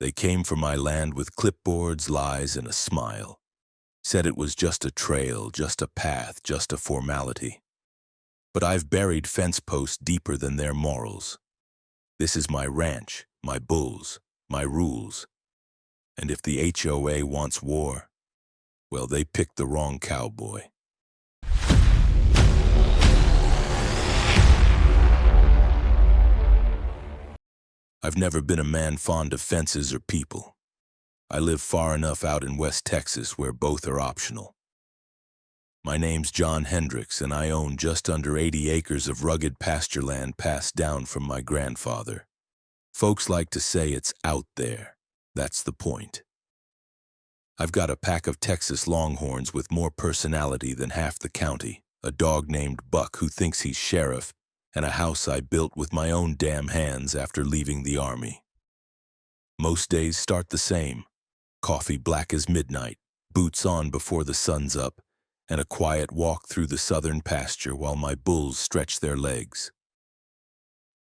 They came for my land with clipboards, lies, and a smile. Said it was just a trail, just a path, just a formality. But I've buried fence posts deeper than their morals. This is my ranch, my bulls, my rules. And if the HOA wants war, well, they picked the wrong cowboy. I've never been a man fond of fences or people. I live far enough out in West Texas where both are optional. My name's John Hendricks, and I own just under 80 acres of rugged pasture land passed down from my grandfather. Folks like to say it's out there. That's the point. I've got a pack of Texas Longhorns with more personality than half the county, a dog named Buck who thinks he's sheriff, and a house I built with my own damn hands after leaving the Army. Most days start the same. Coffee black as midnight, boots on before the sun's up, and a quiet walk through the southern pasture while my bulls stretch their legs.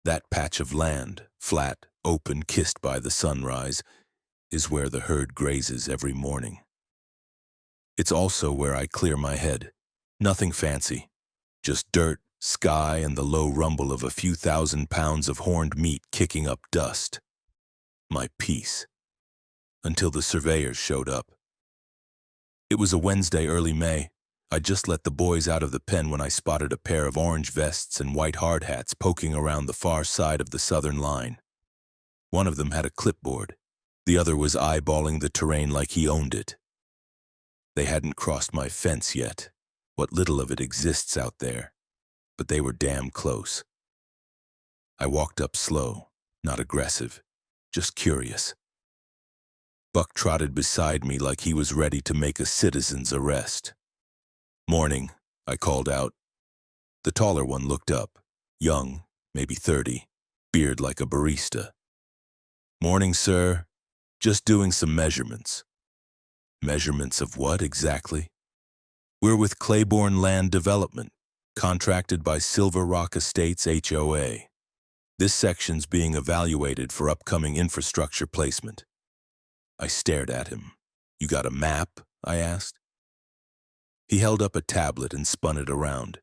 That patch of land, flat, open, kissed by the sunrise, is where the herd grazes every morning. It's also where I clear my head. Nothing fancy, just dirt, sky, and the low rumble of a few thousand pounds of horned meat kicking up dust. My peace. Until the surveyors showed up. It was a Wednesday, early May. I'd just let the boys out of the pen when I spotted a pair of orange vests and white hard hats poking around the far side of the southern line. One of them had a clipboard. The other was eyeballing the terrain like he owned it. They hadn't crossed my fence yet. What little of it exists out there. But they were damn close. I walked up slow, not aggressive, just curious. Buck trotted beside me like he was ready to make a citizen's arrest. "Morning," I called out. The taller one looked up, young, maybe 30, beard like a barista. "Morning, sir. Just doing some measurements." "Measurements of what exactly?" "We're with Claiborne Land Development, contracted by Silver Rock Estates HOA. This section's being evaluated for upcoming infrastructure placement." I stared at him. "You got a map?" I asked. He held up a tablet and spun it around.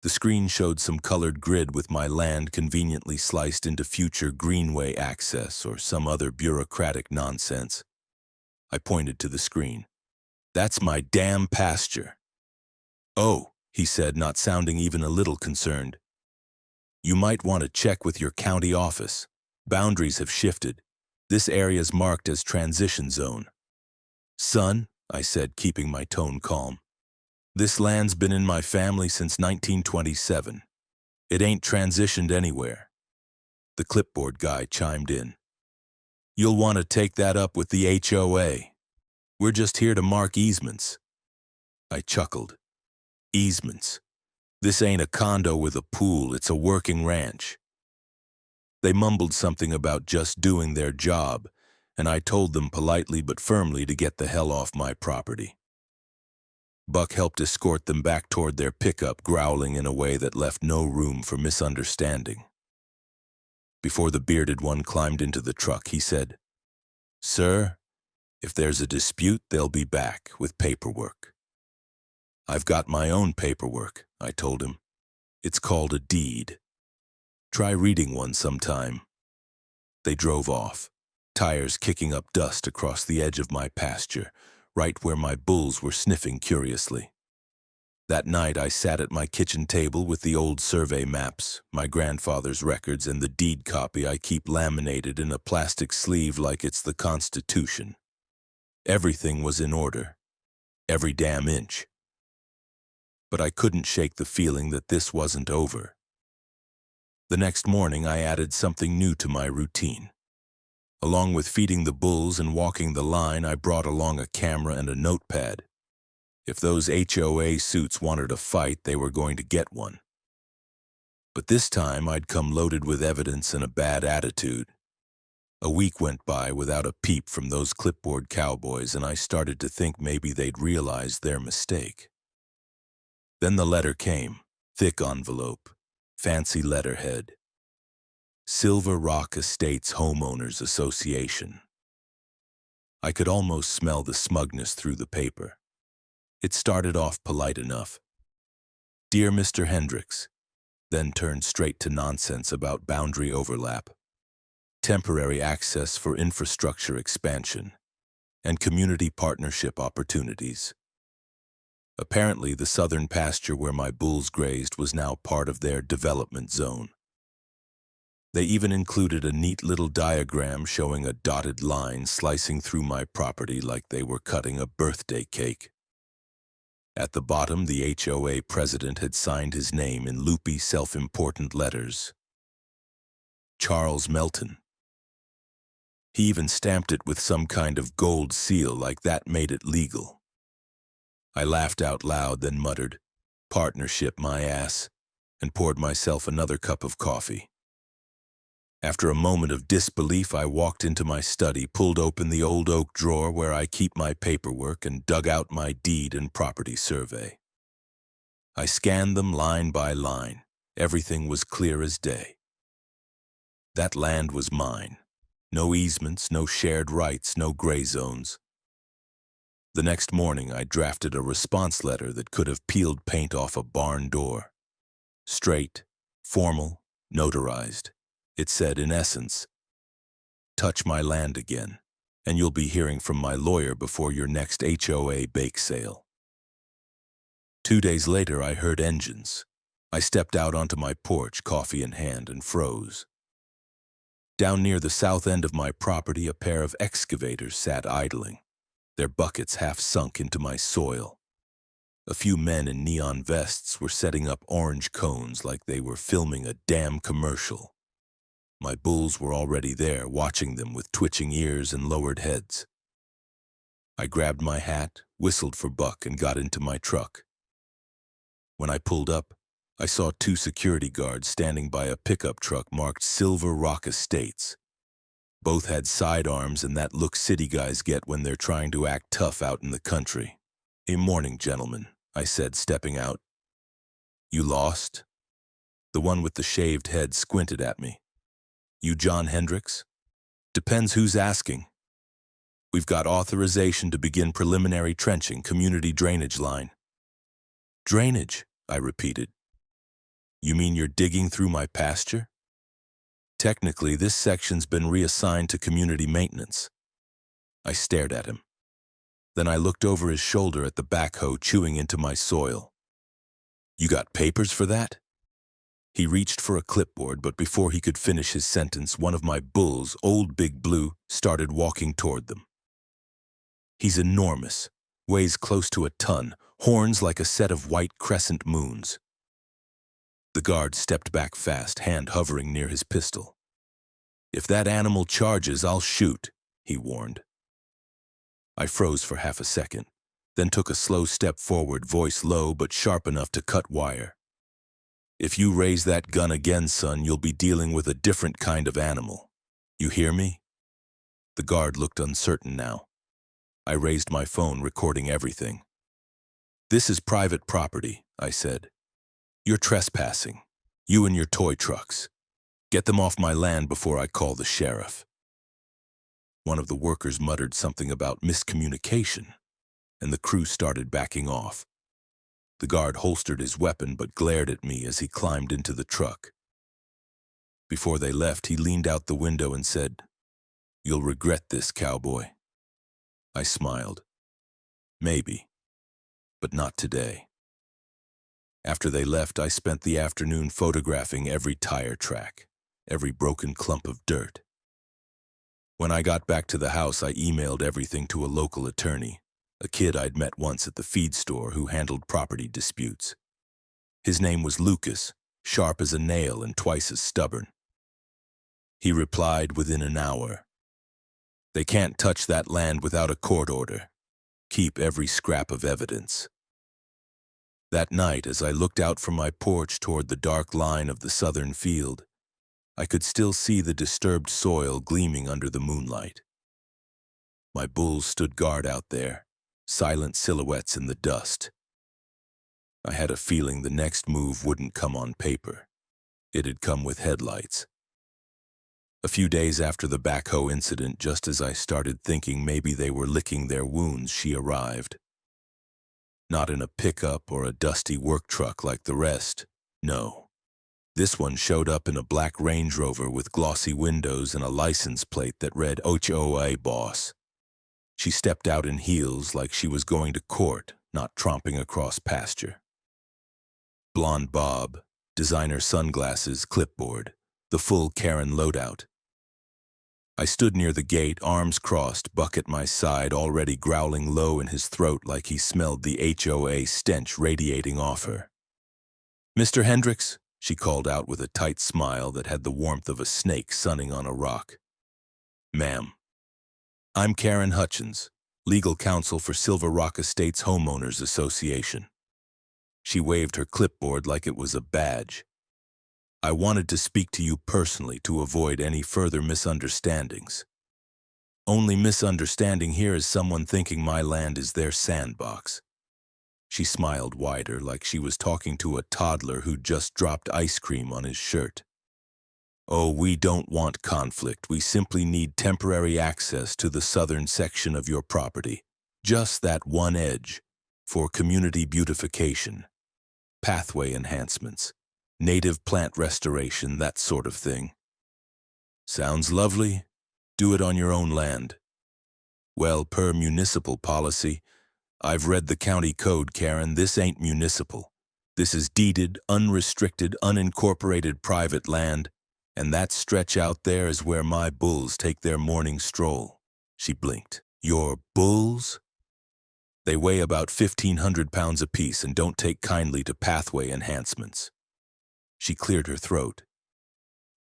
The screen showed some colored grid with my land conveniently sliced into future greenway access or some other bureaucratic nonsense. I pointed to the screen. "That's my damn pasture." "Oh," he said, not sounding even a little concerned. "You might want to check with your county office. Boundaries have shifted. This area's marked as transition zone." "Son," I said, keeping my tone calm, "this land's been in my family since 1927. It ain't transitioned anywhere." The clipboard guy chimed in. "You'll want to take that up with the HOA. We're just here to mark easements." I chuckled. "Easements. This ain't a condo with a pool, it's a working ranch." They mumbled something about just doing their job, and I told them politely but firmly to get the hell off my property. Buck helped escort them back toward their pickup, growling in a way that left no room for misunderstanding. Before the bearded one climbed into the truck, he said, "Sir, if there's a dispute, they'll be back with paperwork." "I've got my own paperwork," I told him. "It's called a deed. Try reading one sometime." They drove off, tires kicking up dust across the edge of my pasture, right where my bulls were sniffing curiously. That night I sat at my kitchen table with the old survey maps, my grandfather's records, and the deed copy I keep laminated in a plastic sleeve like it's the Constitution. Everything was in order, every damn inch. But I couldn't shake the feeling that this wasn't over. The next morning I added something new to my routine. Along with feeding the bulls and walking the line, I brought along a camera and a notepad. If those HOA suits wanted a fight, they were going to get one. But this time I'd come loaded with evidence and a bad attitude. A week went by without a peep from those clipboard cowboys, and I started to think maybe they'd realized their mistake. Then the letter came, thick envelope, fancy letterhead. Silver Rock Estates Homeowners Association. I could almost smell the smugness through the paper. It started off polite enough. "Dear Mr. Hendricks," then turned straight to nonsense about boundary overlap, temporary access for infrastructure expansion, and community partnership opportunities. Apparently, the southern pasture where my bulls grazed was now part of their development zone. They even included a neat little diagram showing a dotted line slicing through my property like they were cutting a birthday cake. At the bottom, the HOA president had signed his name in loopy, self-important letters. Charles Melton. He even stamped it with some kind of gold seal like that made it legal. I laughed out loud, then muttered, "Partnership, my ass," and poured myself another cup of coffee. After a moment of disbelief, I walked into my study, pulled open the old oak drawer where I keep my paperwork, and dug out my deed and property survey. I scanned them line by line. Everything was clear as day. That land was mine. No easements, no shared rights, no gray zones. The next morning, I drafted a response letter that could have peeled paint off a barn door. Straight, formal, notarized. It said, in essence, "Touch my land again, and you'll be hearing from my lawyer before your next HOA bake sale." 2 days later, I heard engines. I stepped out onto my porch, coffee in hand, and froze. Down near the south end of my property, a pair of excavators sat idling, their buckets half sunk into my soil. A few men in neon vests were setting up orange cones like they were filming a damn commercial. My bulls were already there, watching them with twitching ears and lowered heads. I grabbed my hat, whistled for Buck, and got into my truck. When I pulled up, I saw 2 security guards standing by a pickup truck marked Silver Rock Estates. Both had sidearms and that look city guys get when they're trying to act tough out in the country. "A morning, gentlemen," I said, stepping out. "You lost?" The one with the shaved head squinted at me. "You John Hendricks?" "Depends who's asking." "We've got authorization to begin preliminary trenching, community drainage line." "Drainage," I repeated. "You mean you're digging through my pasture?" "Technically, this section's been reassigned to community maintenance." I stared at him. Then I looked over his shoulder at the backhoe chewing into my soil. "You got papers for that?" He reached for a clipboard, but before he could finish his sentence, one of my bulls, Old Big Blue, started walking toward them. He's enormous, weighs close to a ton, horns like a set of white crescent moons. The guard stepped back fast, hand hovering near his pistol. "If that animal charges, I'll shoot," he warned. I froze for half a second, then took a slow step forward, voice low but sharp enough to cut wire. "If you raise that gun again, son, you'll be dealing with a different kind of animal. You hear me?" The guard looked uncertain now. I raised my phone, recording everything. "This is private property," I said. "You're trespassing. You and your toy trucks. Get them off my land before I call the sheriff." One of the workers muttered something about miscommunication, and the crew started backing off. The guard holstered his weapon but glared at me as he climbed into the truck. Before they left, he leaned out the window and said, "You'll regret this, cowboy." I smiled. Maybe, but not today. After they left, I spent the afternoon photographing every tire track, every broken clump of dirt. When I got back to the house, I emailed everything to a local attorney, a kid I'd met once at the feed store who handled property disputes. His name was Lucas, sharp as a nail and twice as stubborn. He replied within an hour, "They can't touch that land without a court order. Keep every scrap of evidence." That night, as I looked out from my porch toward the dark line of the southern field, I could still see the disturbed soil gleaming under the moonlight. My bulls stood guard out there, silent silhouettes in the dust. I had a feeling the next move wouldn't come on paper. It'd come with headlights. A few days after the backhoe incident, just as I started thinking maybe they were licking their wounds, she arrived. Not in a pickup or a dusty work truck like the rest, no. This one showed up in a black Range Rover with glossy windows and a license plate that read HOA boss. She stepped out in heels like she was going to court, not tromping across pasture. Blonde bob, designer sunglasses, clipboard, the full Karen loadout. I stood near the gate, arms crossed, Buck at my side, already growling low in his throat like he smelled the HOA stench radiating off her. "Mr. Hendricks," she called out with a tight smile that had the warmth of a snake sunning on a rock. "Ma'am, I'm Karen Hutchins, legal counsel for Silver Rock Estates Homeowners Association." She waved her clipboard like it was a badge. "I wanted to speak to you personally to avoid any further misunderstandings. Only misunderstanding here is someone thinking my land is their sandbox." She smiled wider like she was talking to a toddler who just dropped ice cream on his shirt. "Oh, we don't want conflict. We simply need temporary access to the southern section of your property. Just that one edge, for community beautification, pathway enhancements, native plant restoration, that sort of thing." "Sounds lovely. Do it on your own land." "Well, per municipal policy, I've read the county code, Karen. This ain't municipal. This is deeded, unrestricted, unincorporated private land, and that stretch out there is where my bulls take their morning stroll." She blinked. "Your bulls?" "They weigh about 1,500 pounds apiece and don't take kindly to pathway enhancements." She cleared her throat.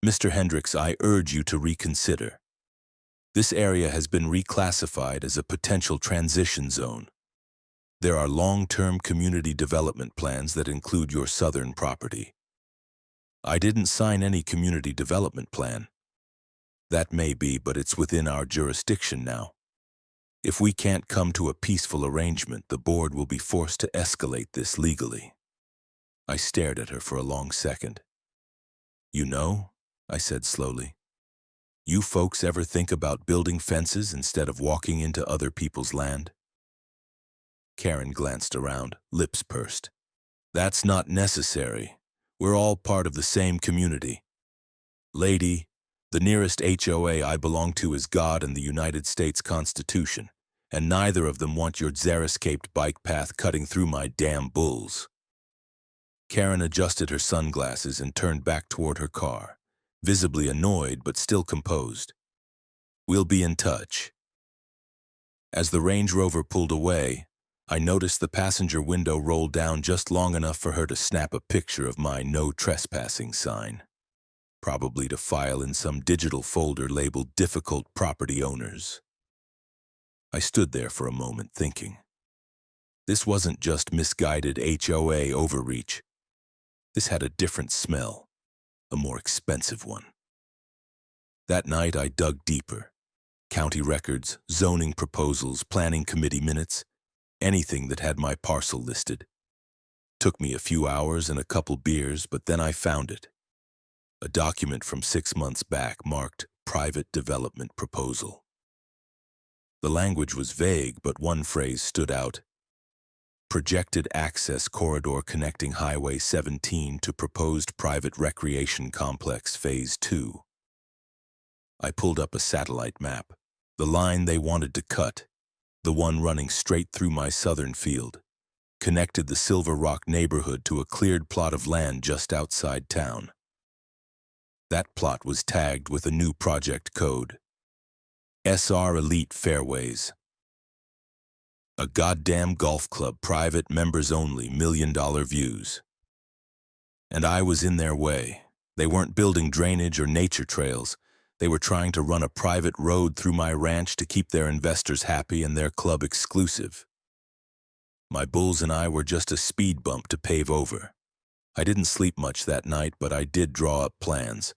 "Mr. Hendricks, I urge you to reconsider. This area has been reclassified as a potential transition zone. There are long-term community development plans that include your southern property." "I didn't sign any community development plan." "That may be, but it's within our jurisdiction now. If we can't come to a peaceful arrangement, the board will be forced to escalate this legally." I stared at her for a long second. "You know," I said slowly, "you folks ever think about building fences instead of walking into other people's land?" Karen glanced around, lips pursed. "That's not necessary. We're all part of the same community. Lady, the nearest HOA I belong to is God and the United States Constitution, and neither of them want your xeriscaped bike path cutting through my damn bulls." Karen adjusted her sunglasses and turned back toward her car, visibly annoyed but still composed. "We'll be in touch." As the Range Rover pulled away, I noticed the passenger window rolled down just long enough for her to snap a picture of my "No Trespassing" sign, probably to file in some digital folder labeled "Difficult Property Owners." I stood there for a moment thinking. This wasn't just misguided HOA overreach. This had a different smell, a more expensive one. That night I dug deeper. County records, zoning proposals, planning committee minutes, anything that had my parcel listed. Took me a few hours and a couple beers, but then I found it. A document from 6 months back marked "Private Development Proposal." The language was vague, but one phrase stood out. "Projected access corridor connecting Highway 17 to proposed private recreation complex Phase 2. I pulled up a satellite map. The line they wanted to cut, the one running straight through my southern field, connected the Silver Rock neighborhood to a cleared plot of land just outside town. That plot was tagged with a new project code. SR Elite Fairways. A goddamn golf club, private, members only, $1 million views. And I was in their way. They weren't building drainage or nature trails. They were trying to run a private road through my ranch to keep their investors happy and their club exclusive. My bulls and I were just a speed bump to pave over. I didn't sleep much that night, but I did draw up plans.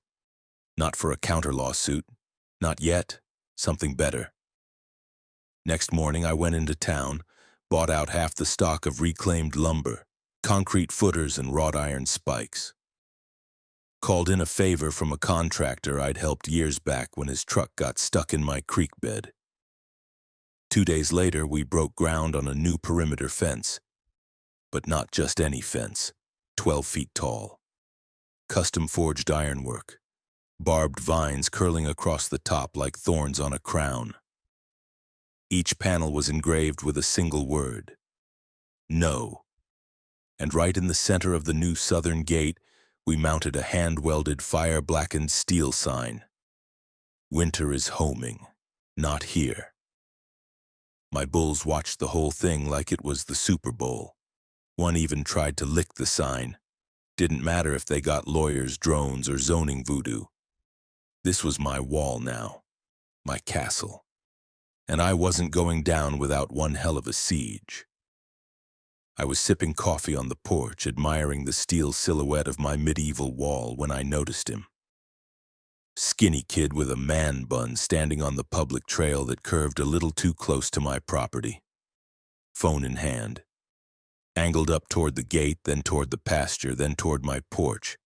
Not for a counter lawsuit. Not yet. Something better. Next morning I went into town, bought out half the stock of reclaimed lumber, concrete footers and wrought iron spikes. Called in a favor from a contractor I'd helped years back when his truck got stuck in my creek bed. 2 days later, we broke ground on a new perimeter fence. But not just any fence, 12 feet tall. Custom forged ironwork, barbed vines curling across the top like thorns on a crown. Each panel was engraved with a single word: no. And right in the center of the new southern gate, we mounted a hand-welded fire-blackened steel sign. Winter is homing, not here. My bulls watched the whole thing like it was the Super Bowl. One even tried to lick the sign. Didn't matter if they got lawyers, drones, or zoning voodoo. This was my wall now, my castle. And I wasn't going down without one hell of a siege. I was sipping coffee on the porch, admiring the steel silhouette of my medieval wall when I noticed him. Skinny kid with a man bun standing on the public trail that curved a little too close to my property. Phone in hand. Angled up toward the gate, then toward the pasture, then toward my porch.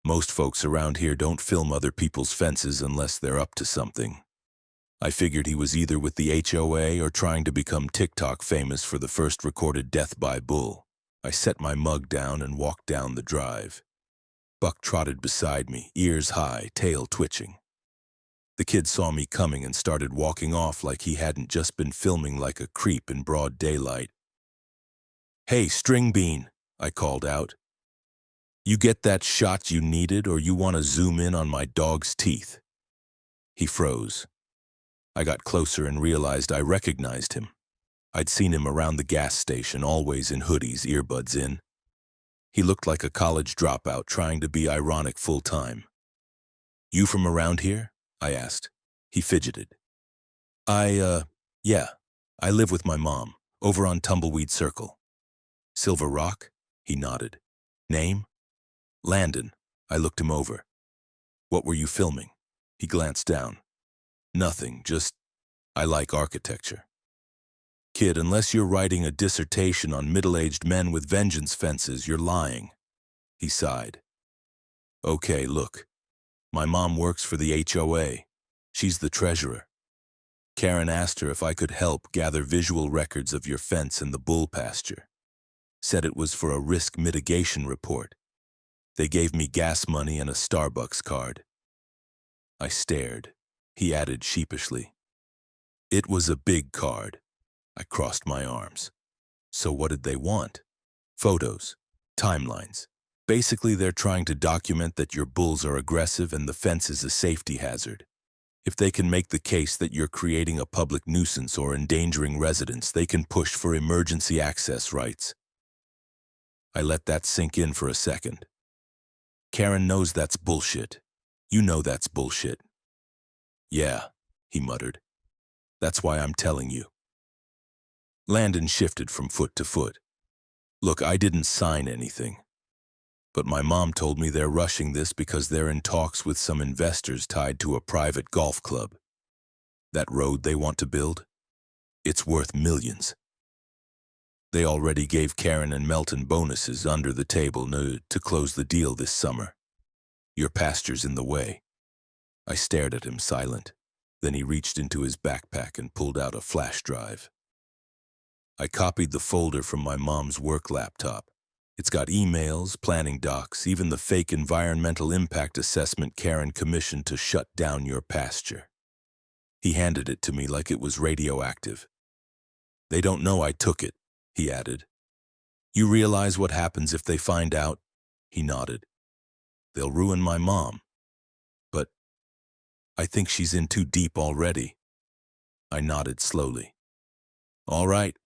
Most folks around here don't film other people's fences unless they're up to something. I figured he was either with the HOA or trying to become TikTok famous for the first recorded death by bull. I set my mug down and walked down the drive. Buck trotted beside me, ears high, tail twitching. The kid saw me coming and started walking off like he hadn't just been filming like a creep in broad daylight. "Hey, String Bean," I called out. "You get that shot you needed, or you want to zoom in on my dog's teeth?" He froze. I got closer and realized I recognized him. I'd seen him around the gas station, always in hoodies, earbuds in. He looked like a college dropout trying to be ironic full-time. "You from around here?" I asked. He fidgeted. Yeah, I live with my mom, over on Tumbleweed Circle." "Silver Rock?" He nodded. "Name?" "Landon." I looked him over. "What were you filming?" He glanced down. "Nothing, just I like architecture." "Kid, unless you're writing a dissertation on middle-aged men with vengeance fences, you're lying." He sighed. "Okay, look. My mom works for the HOA. She's the treasurer. Karen asked her if I could help gather visual records of your fence in the bull pasture. Said it was for a risk mitigation report. They gave me gas money and a Starbucks card." I stared. He added sheepishly, "It was a big card." I crossed my arms. "So what did they want?" "Photos. Timelines. Basically, they're trying to document that your bulls are aggressive and the fence is a safety hazard. If they can make the case that you're creating a public nuisance or endangering residents, they can push for emergency access rights." I let that sink in for a second. "Karen knows that's bullshit. You know that's bullshit." "Yeah," he muttered. "That's why I'm telling you." Landon shifted from foot to foot. "Look, I didn't sign anything. But my mom told me they're rushing this because they're in talks with some investors tied to a private golf club. That road they want to build? It's worth millions. They already gave Karen and Melton bonuses under the table to close the deal this summer. Your pasture's in the way." I stared at him, silent. Then he reached into his backpack and pulled out a flash drive. I copied the folder from my mom's work laptop. It's got emails, planning docs, even the fake environmental impact assessment Karen commissioned to shut down your pasture. He handed it to me like it was radioactive. "They don't know I took it," he added. "You realize what happens if they find out?" He nodded. "They'll ruin my mom. But I think she's in too deep already." I nodded slowly. "All right.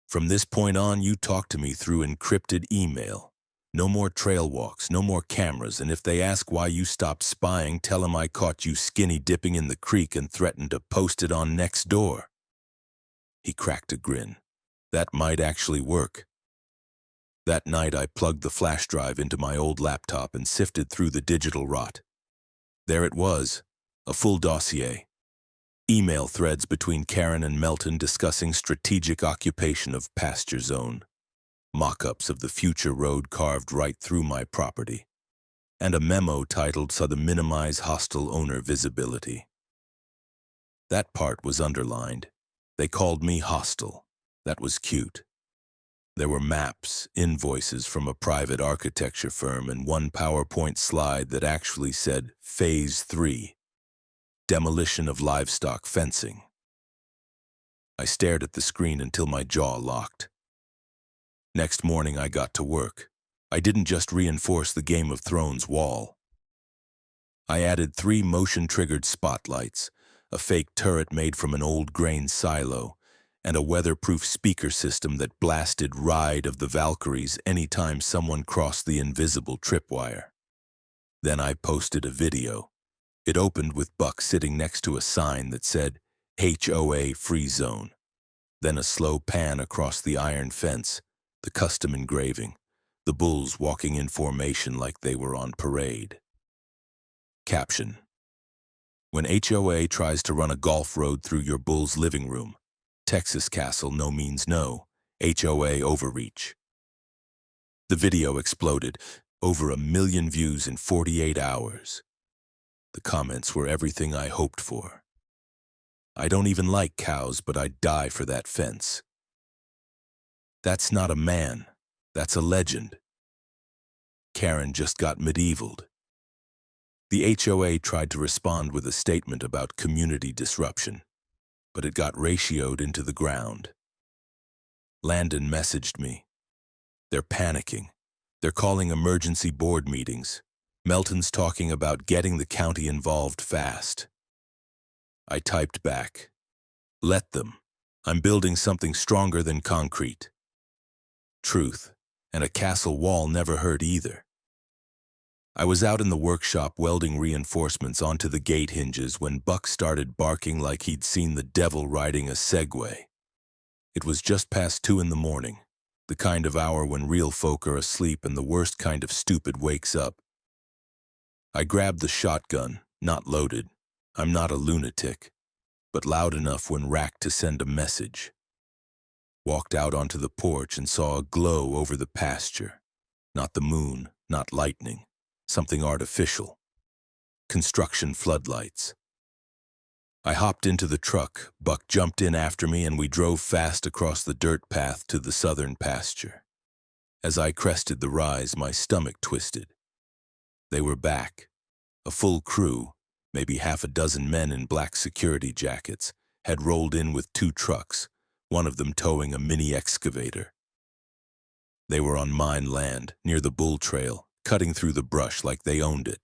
From this point on, you talk to me through encrypted email. No more trail walks, no more cameras, and if they ask why you stopped spying, tell them I caught you skinny dipping in the creek and threatened to post it on next door." He cracked a grin. That might actually work. That night, I plugged the flash drive into my old laptop and sifted through the digital rot. There it was, a full dossier. Email threads between Karen and Melton discussing strategic occupation of pasture zone. Mock-ups of the future road carved right through my property. and a memo titled "So to minimize hostile owner visibility." That part was underlined. They called me hostile. That was cute. There were maps, invoices from a private architecture firm, and one PowerPoint slide that actually said Phase 3, demolition of livestock fencing. I stared at the screen until my jaw locked. Next morning I got to work. I didn't just reinforce the Game of Thrones wall. I added 3 motion-triggered spotlights, a fake turret made from an old grain silo, and a weatherproof speaker system that blasted Ride of the Valkyries anytime someone crossed the invisible tripwire. Then I posted a video. It opened with Buck sitting next to a sign that said HOA Free Zone. Then a slow pan across the iron fence, the custom engraving, the bulls walking in formation like they were on parade. Caption: when HOA tries to run a golf road through your bull's living room, Texas Castle no means no, HOA overreach. The video exploded, over 1 million views in 48 hours. The comments were everything I hoped for. I don't even like cows, but I'd die for that fence. That's not a man, that's a legend. Karen just got medievaled. The HOA tried to respond with a statement about community disruption, but it got ratioed into the ground. Landon messaged me. They're panicking. They're calling emergency board meetings. Melton's talking about getting the county involved fast. I typed back, let them. I'm building something stronger than concrete. Truth, and a castle wall never hurt either. I was out in the workshop welding reinforcements onto the gate hinges when Buck started barking like he'd seen the devil riding a Segway. It was just past 2 in the morning, the kind of hour when real folk are asleep and the worst kind of stupid wakes up. I grabbed the shotgun, not loaded. I'm not a lunatic, but loud enough when racked to send a message. Walked out onto the porch and saw a glow over the pasture. Not the moon, not lightning. Something artificial. Construction floodlights. I hopped into the truck, Buck jumped in after me, and we drove fast across the dirt path to the southern pasture. As I crested the rise, my stomach twisted. They were back. A full crew, maybe 6 men in black security jackets, had rolled in with 2 trucks, one of them towing a mini excavator. They were on mine land, near the bull trail, cutting through the brush like they owned it.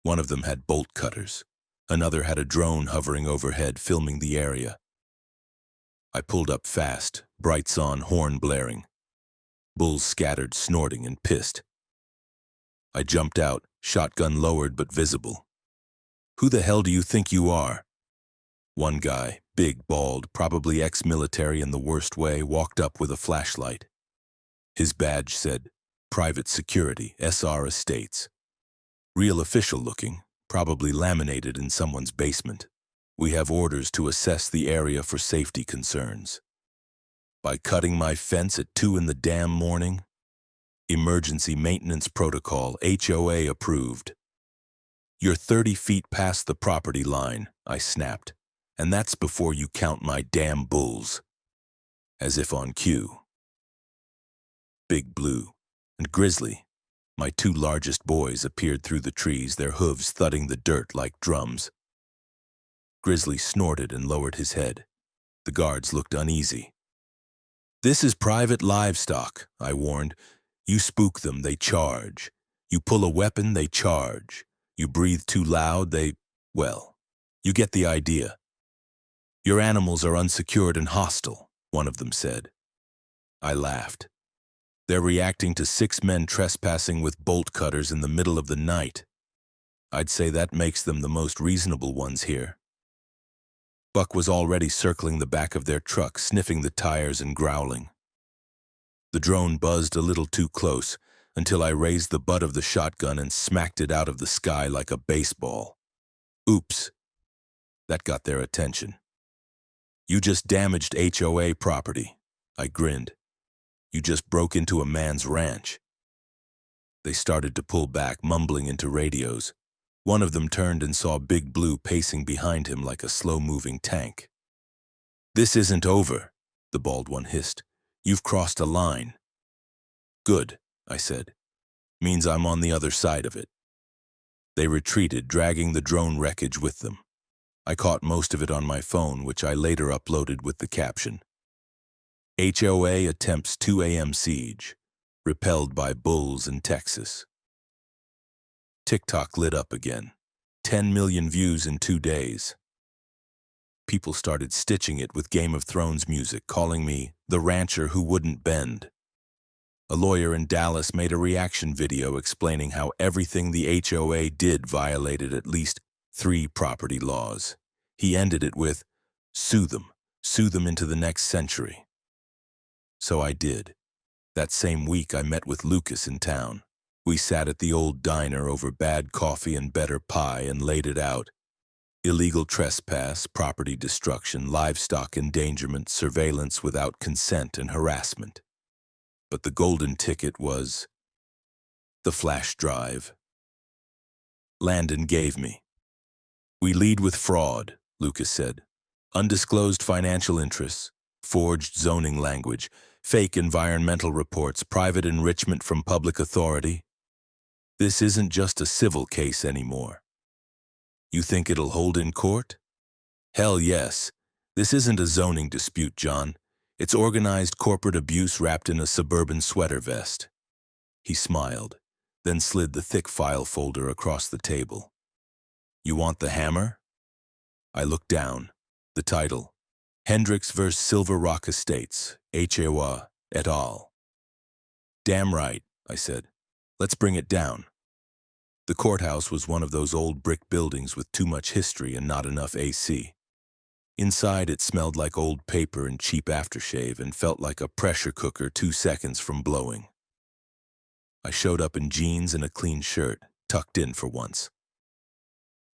One of them had bolt cutters. Another had a drone hovering overhead, filming the area. I pulled up fast, brights on, horn blaring. Bulls scattered, snorting and pissed. I jumped out, shotgun lowered but visible. Who the hell do you think you are? One guy, big, bald, probably ex-military in the worst way, walked up with a flashlight. His badge said, Private Security, SR Estates. Real official looking, probably laminated in someone's basement. We have orders to assess the area for safety concerns. By cutting my fence at 2 in the damn morning? Emergency maintenance protocol, HOA approved. You're 30 feet past the property line, I snapped, and that's before you count my damn bulls. As if on cue. Big Blue and Grizzly, my 2 largest boys, appeared through the trees, their hooves thudding the dirt like drums. Grizzly snorted and lowered his head. The guards looked uneasy. This is private livestock, I warned. You spook them, they charge. You pull a weapon, they charge. You breathe too loud, well, you get the idea. Your animals are unsecured and hostile, one of them said. I laughed. They're reacting to 6 men trespassing with bolt cutters in the middle of the night. I'd say that makes them the most reasonable ones here. Buck was already circling the back of their truck, sniffing the tires and growling. The drone buzzed a little too close until I raised the butt of the shotgun and smacked it out of the sky like a baseball. Oops. That got their attention. You just damaged HOA property. I grinned. You just broke into a man's ranch. They started to pull back, mumbling into radios. One of them turned and saw Big Blue pacing behind him like a slow-moving tank. "This isn't over," the bald one hissed. "You've crossed a line." "Good," I said. "Means I'm on the other side of it." They retreated, dragging the drone wreckage with them. I caught most of it on my phone, which I later uploaded with the caption, "HOA attempts 2 a.m. siege, repelled by bulls in Texas." TikTok lit up again. 10 million views in 2 days. People started stitching it with Game of Thrones music, calling me the rancher who wouldn't bend. A lawyer in Dallas made a reaction video explaining how everything the HOA did violated at least 3 property laws. He ended it with, sue them into the next century." So I did. That same week I met with Lucas in town. We sat at the old diner over bad coffee and better pie and laid it out. Illegal trespass, property destruction, livestock endangerment, surveillance without consent, and harassment. But the golden ticket was the flash drive Landon gave me. "We lead with fraud," Lucas said. "Undisclosed financial interests, forged zoning language, fake environmental reports, private enrichment from public authority. This isn't just a civil case anymore." "You think it'll hold in court?" "Hell yes. This isn't a zoning dispute, John. It's organized corporate abuse wrapped in a suburban sweater vest." He smiled, then slid the thick file folder across the table. "You want the hammer?" I looked down. The title, Hendricks vs. Silver Rock Estates, HOA et al. "Damn right," I said. "Let's bring it down." The courthouse was one of those old brick buildings with too much history and not enough AC. Inside, it smelled like old paper and cheap aftershave and felt like a pressure cooker 2 seconds from blowing. I showed up in jeans and a clean shirt, tucked in for once.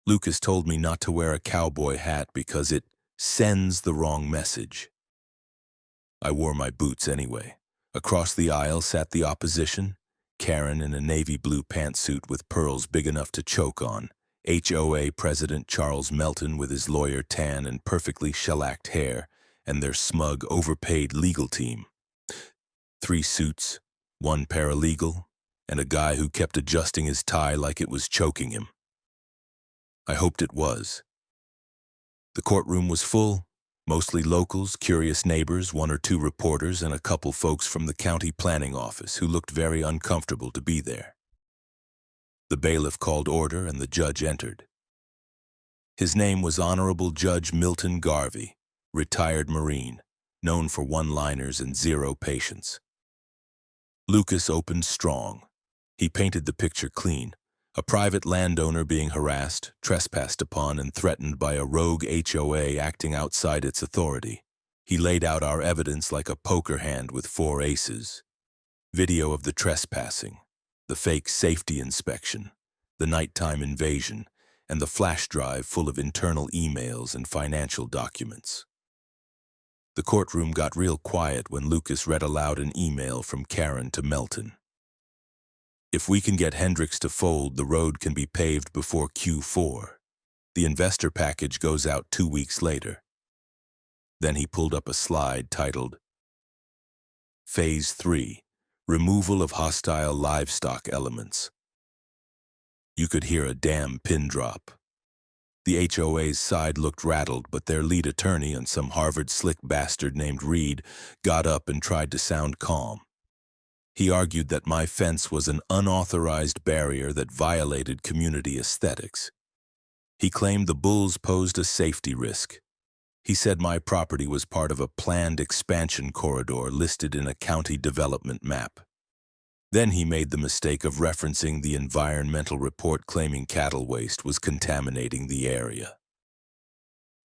Lucas told me not to wear a cowboy hat because it sends the wrong message. I wore my boots anyway. Across the aisle sat the opposition, Karen in a navy blue pantsuit with pearls big enough to choke on, HOA President Charles Melton with his lawyer tan and perfectly shellacked hair, and their smug, overpaid legal team. 3 suits, 1 paralegal, and a guy who kept adjusting his tie like it was choking him. I hoped it was. The courtroom was full, mostly locals, curious neighbors, 1 or 2 reporters, and a couple folks from the county planning office who looked very uncomfortable to be there. The bailiff called order and the judge entered. His name was Honorable Judge Milton Garvey, retired Marine, known for one-liners and 0 patience. Lucas opened strong. He painted the picture clean. A private landowner being harassed, trespassed upon, and threatened by a rogue HOA acting outside its authority. He laid out our evidence like a poker hand with 4 aces. Video of the trespassing, the fake safety inspection, the nighttime invasion, and the flash drive full of internal emails and financial documents. The courtroom got real quiet when Lucas read aloud an email from Karen to Melton. "If we can get Hendricks to fold, the road can be paved before Q4. The investor package goes out 2 weeks later." Then he pulled up a slide titled, Phase 3, Removal of Hostile Livestock Elements. You could hear a damn pin drop. The HOA's side looked rattled, but their lead attorney and some Harvard slick bastard named Reed got up and tried to sound calm. He argued that my fence was an unauthorized barrier that violated community aesthetics. He claimed the bulls posed a safety risk. He said my property was part of a planned expansion corridor listed in a county development map. Then he made the mistake of referencing the environmental report claiming cattle waste was contaminating the area.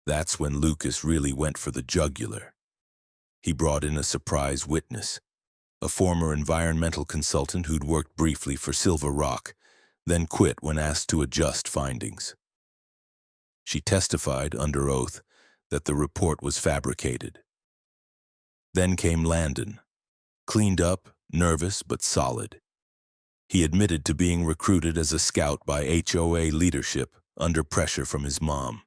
That's when Lucas really went for the jugular. He brought in a surprise witness, a former environmental consultant who'd worked briefly for Silver Rock, then quit when asked to adjust findings. She testified under oath that the report was fabricated. Then came Landon, cleaned up, nervous but solid. He admitted to being recruited as a scout by HOA leadership under pressure from his mom.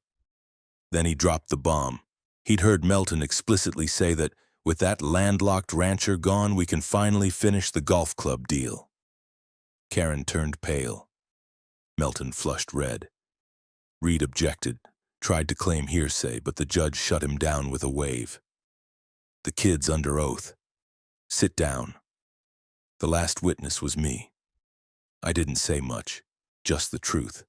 Then he dropped the bomb. He'd heard Melton explicitly say that, with that landlocked rancher gone, we can finally finish the golf club deal. Karen turned pale. Melton flushed red. Reed objected, tried to claim hearsay, but the judge shut him down with a wave. The kid's under oath. Sit down. The last witness was me. I didn't say much, just the truth.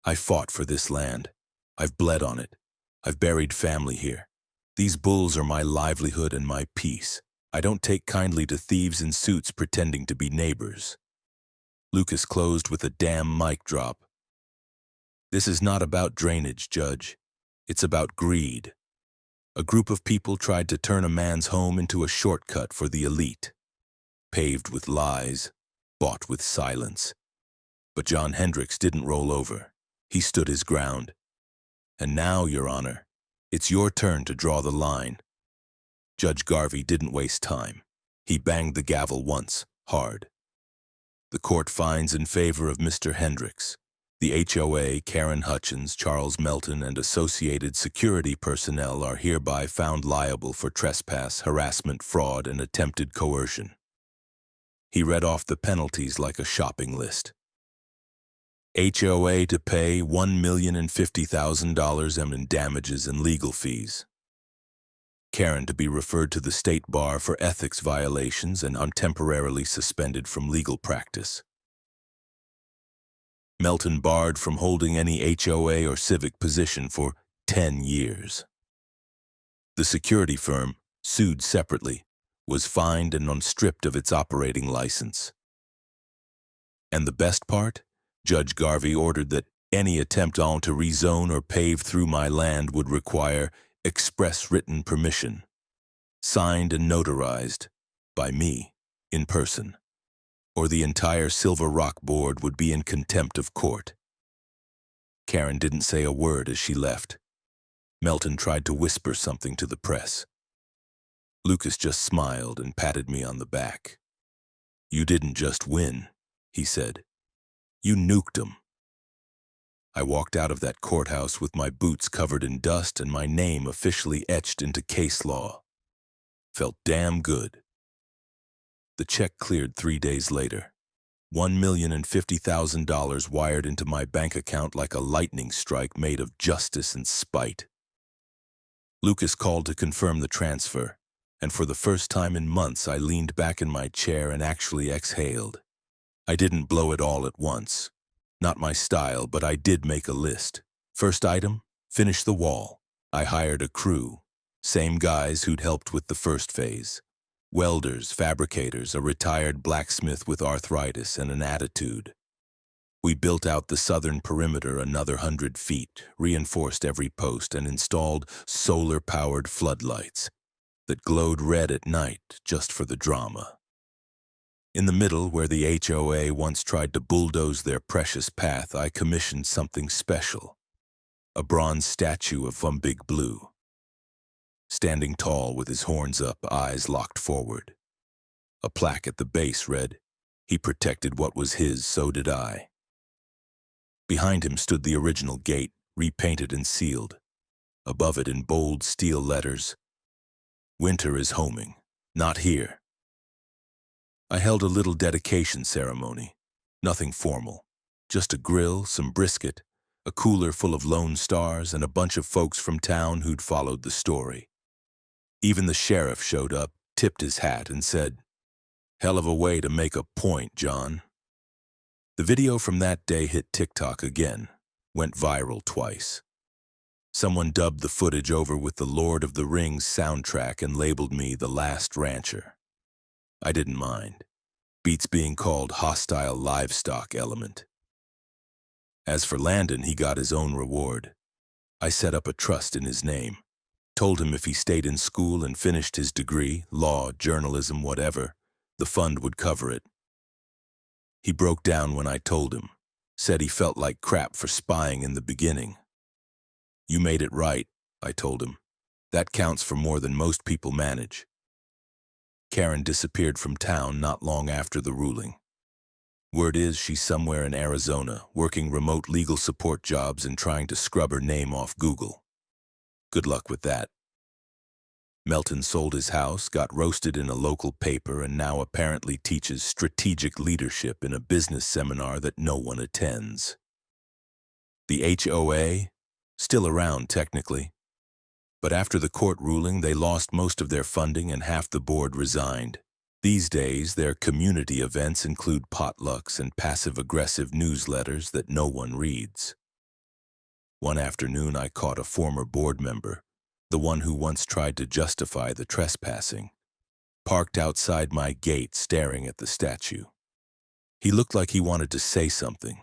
I fought for this land. I've bled on it. I've buried family here. These bulls are my livelihood and my peace. I don't take kindly to thieves in suits pretending to be neighbors. Lucas closed with a damn mic drop. This is not about drainage, Judge. It's about greed. A group of people tried to turn a man's home into a shortcut for the elite. Paved with lies, bought with silence. But John Hendricks didn't roll over. He stood his ground. And now, Your Honor, it's your turn to draw the line. Judge Garvey didn't waste time. He banged the gavel once, hard. The court finds in favor of Mr. Hendricks. The HOA, Karen Hutchins, Charles Melton, and associated security personnel are hereby found liable for trespass, harassment, fraud, and attempted coercion. He read off the penalties like a shopping list. HOA to pay $1,050,000 in damages and legal fees. Karen to be referred to the state bar for ethics violations and temporarily suspended from legal practice. Melton barred from holding any HOA or civic position for 10 years. The security firm, sued separately, was fined and stripped of its operating license. And the best part? Judge Garvey ordered that any attempt to rezone or pave through my land would require express written permission, signed and notarized by me in person, or the entire Silver Rock board would be in contempt of court. Karen didn't say a word as she left. Melton tried to whisper something to the press. Lucas just smiled and patted me on the back. You didn't just win, he said. You nuked him. I walked out of that courthouse with my boots covered in dust and my name officially etched into case law. Felt damn good. The check cleared 3 days later. $1,050,000 wired into my bank account like a lightning strike made of justice and spite. Lucas called to confirm the transfer, and for the first time in months I leaned back in my chair and actually exhaled. I didn't blow it all at once. Not my style, but I did make a list. First item, finish the wall. I hired a crew. Same guys who'd helped with the first phase. Welders, fabricators, a retired blacksmith with arthritis and an attitude. We built out the southern perimeter another 100 feet, reinforced every post, and installed solar-powered floodlights that glowed red at night just for the drama. In the middle, where the HOA once tried to bulldoze their precious path, I commissioned something special. A bronze statue of Big Blue. Standing tall with his horns up, eyes locked forward. A plaque at the base read, "He protected what was his, so did I." Behind him stood the original gate, repainted and sealed. Above it in bold steel letters, "Winter is homing, not here." I held a little dedication ceremony. Nothing formal. Just a grill, some brisket, a cooler full of Lone Stars, and a bunch of folks from town who'd followed the story. Even the sheriff showed up, tipped his hat, and said, "Hell of a way to make a point, John." The video from that day hit TikTok again, went viral twice. Someone dubbed the footage over with the Lord of the Rings soundtrack and labeled me the last rancher. I didn't mind. Beats being called hostile livestock element. As for Landon, he got his own reward. I set up a trust in his name. Told him if he stayed in school and finished his degree, law, journalism, whatever, the fund would cover it. He broke down when I told him. Said he felt like crap for spying in the beginning. You made it right, I told him. That counts for more than most people manage. Karen disappeared from town not long after the ruling. Word is she's somewhere in Arizona, working remote legal support jobs and trying to scrub her name off Google. Good luck with that. Melton sold his house, got roasted in a local paper, and now apparently teaches strategic leadership in a business seminar that no one attends. The HOA? Still around, technically. But after the court ruling, they lost most of their funding and half the board resigned. These days, their community events include potlucks and passive-aggressive newsletters that no one reads. One afternoon, I caught a former board member, the one who once tried to justify the trespassing, parked outside my gate staring at the statue. He looked like he wanted to say something.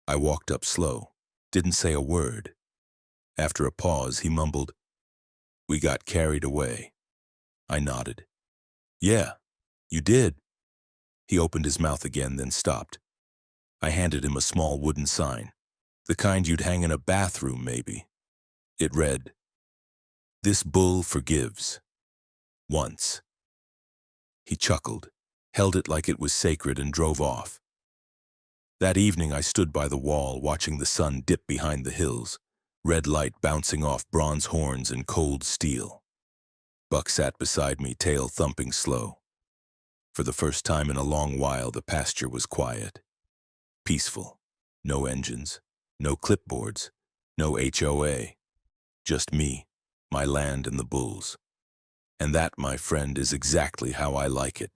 I walked up slow, didn't say a word. After a pause, he mumbled, "We got carried away." I nodded. "Yeah, you did." He opened his mouth again, then stopped. I handed him a small wooden sign, the kind you'd hang in a bathroom, maybe. It read, "This bull forgives. Once." He chuckled, held it like it was sacred, and drove off. That evening, I stood by the wall, watching the sun dip behind the hills, red light bouncing off bronze horns and cold steel. Buck sat beside me, tail thumping slow. For the first time in a long while, the pasture was quiet. Peaceful. No engines, no clipboards, no HOA. Just me, my land, and the bulls. And that, my friend, is exactly how I like it.